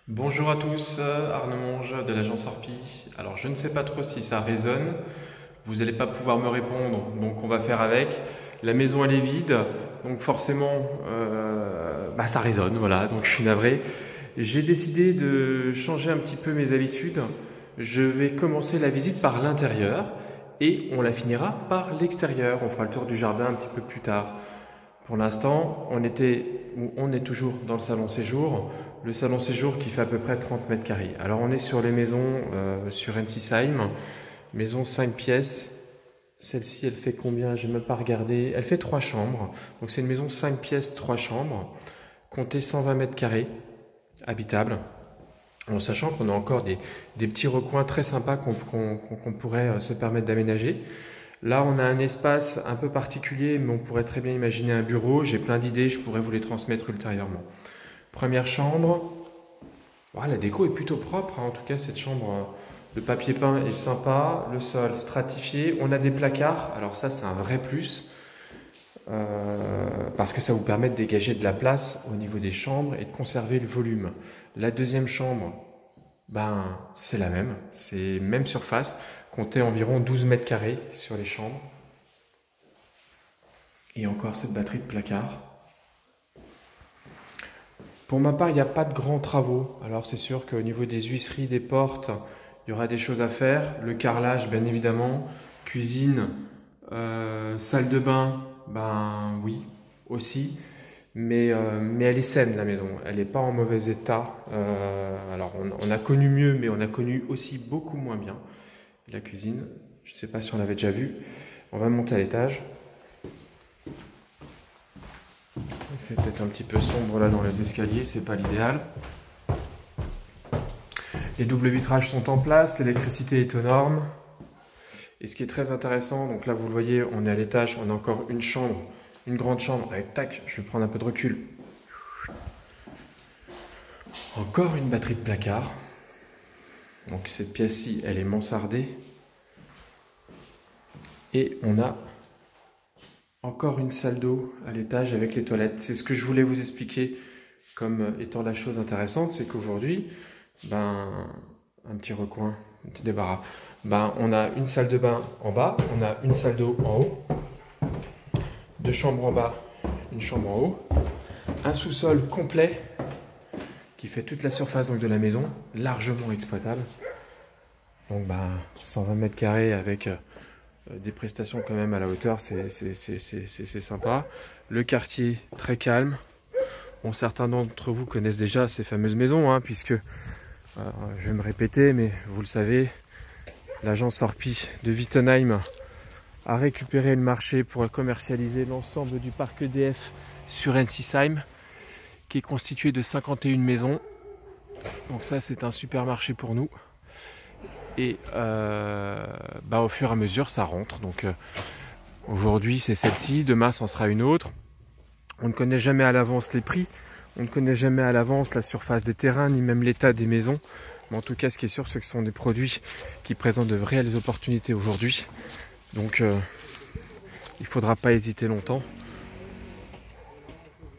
Bonjour à tous, Arnaud Monge de l'agence Orpi. Alors je ne sais pas trop si ça résonne, vous n'allez pas pouvoir me répondre, donc on va faire avec. La maison elle est vide, donc forcément ça résonne, voilà, donc je suis navré. J'ai décidé de changer un petit peu mes habitudes. Je vais commencer la visite par l'intérieur et on la finira par l'extérieur. On fera le tour du jardin un petit peu plus tard. Pour l'instant, on est toujours dans le salon séjour qui fait à peu près 30 mètres carrés. Alors on est sur les maisons sur Ensisheim, maison 5 pièces. Celle-ci, elle fait combien? Je n'ai même pas regardé. Elle fait 3 chambres. Donc c'est une maison 5 pièces, 3 chambres. Comptez 120 mètres carrés, habitable. En sachant qu'on a encore des petits recoins très sympas qu'on pourrait se permettre d'aménager. Là, on a un espace un peu particulier, mais on pourrait très bien imaginer un bureau. J'ai plein d'idées, je pourrais vous les transmettre ultérieurement. Première chambre. La déco est plutôt propre, hein. En tout cas, cette chambre, le papier peint est sympa. Le sol stratifié. On a des placards. Alors ça, c'est un vrai plus. Parce que ça vous permet de dégager de la place au niveau des chambres et de conserver le volume. La deuxième chambre, c'est la même. C'est même surface. Comptez environ 12 mètres carrés sur les chambres. Et encore cette batterie de placards. Pour ma part, il n'y a pas de grands travaux. Alors c'est sûr qu'au niveau des huisseries, des portes, il y aura des choses à faire. Le carrelage, bien évidemment. Cuisine, salle de bain, oui, aussi. Mais elle est saine, la maison. Elle n'est pas en mauvais état. Alors on a connu mieux, mais on a connu aussi beaucoup moins bien. La cuisine, je ne sais pas si on l'avait déjà vu. On va monter à l'étage. Il fait peut-être un petit peu sombre là dans les escaliers, c'est pas l'idéal. Les doubles vitrages sont en place, l'électricité est aux normes. Et ce qui est très intéressant, donc là vous le voyez, on est à l'étage, on a encore une chambre, une grande chambre avec tac, je vais prendre un peu de recul. Encore une batterie de placard. Donc cette pièce-ci, elle est mansardée. Et on a encore une salle d'eau à l'étage avec les toilettes. C'est ce que je voulais vous expliquer comme étant la chose intéressante, c'est qu'aujourd'hui, un petit recoin, un petit débarras. On a une salle de bain en bas, on a une salle d'eau en haut, deux chambres en bas, une chambre en haut, un sous-sol complet qui fait toute la surface donc, de la maison, largement exploitable. Donc 120 mètres carrés avec des prestations quand même à la hauteur, c'est sympa. Le quartier très calme. Bon, certains d'entre vous connaissent déjà ces fameuses maisons, hein, puisque je vais me répéter, mais vous le savez, l'agence Orpi de Wittenheim a récupéré le marché pour commercialiser l'ensemble du parc EDF sur Ensisheim, qui est constitué de 51 maisons. Donc ça, c'est un super marché pour nous. Et au fur et à mesure, ça rentre. Donc aujourd'hui, c'est celle-ci, demain, c'en sera une autre. On ne connaît jamais à l'avance les prix, on ne connaît jamais à l'avance la surface des terrains, ni même l'état des maisons. Mais en tout cas, ce qui est sûr, c'est que ce sont des produits qui présentent de réelles opportunités aujourd'hui. Donc, il ne faudra pas hésiter longtemps.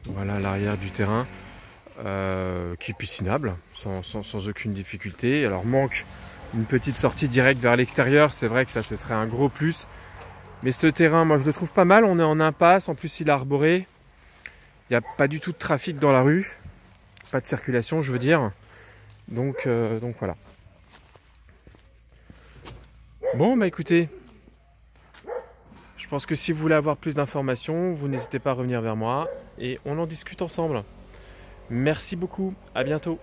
Voilà l'arrière du terrain, qui est piscinable, sans aucune difficulté. Alors, manque une petite sortie directe vers l'extérieur, c'est vrai que ça, ce serait un gros plus. Mais ce terrain, moi, je le trouve pas mal. On est en impasse, en plus, il est arboré. Il n'y a pas du tout de trafic dans la rue, pas de circulation, je veux dire. Donc voilà. Bon, écoutez, je pense que si vous voulez avoir plus d'informations, vous n'hésitez pas à revenir vers moi et on en discute ensemble. Merci beaucoup, à bientôt.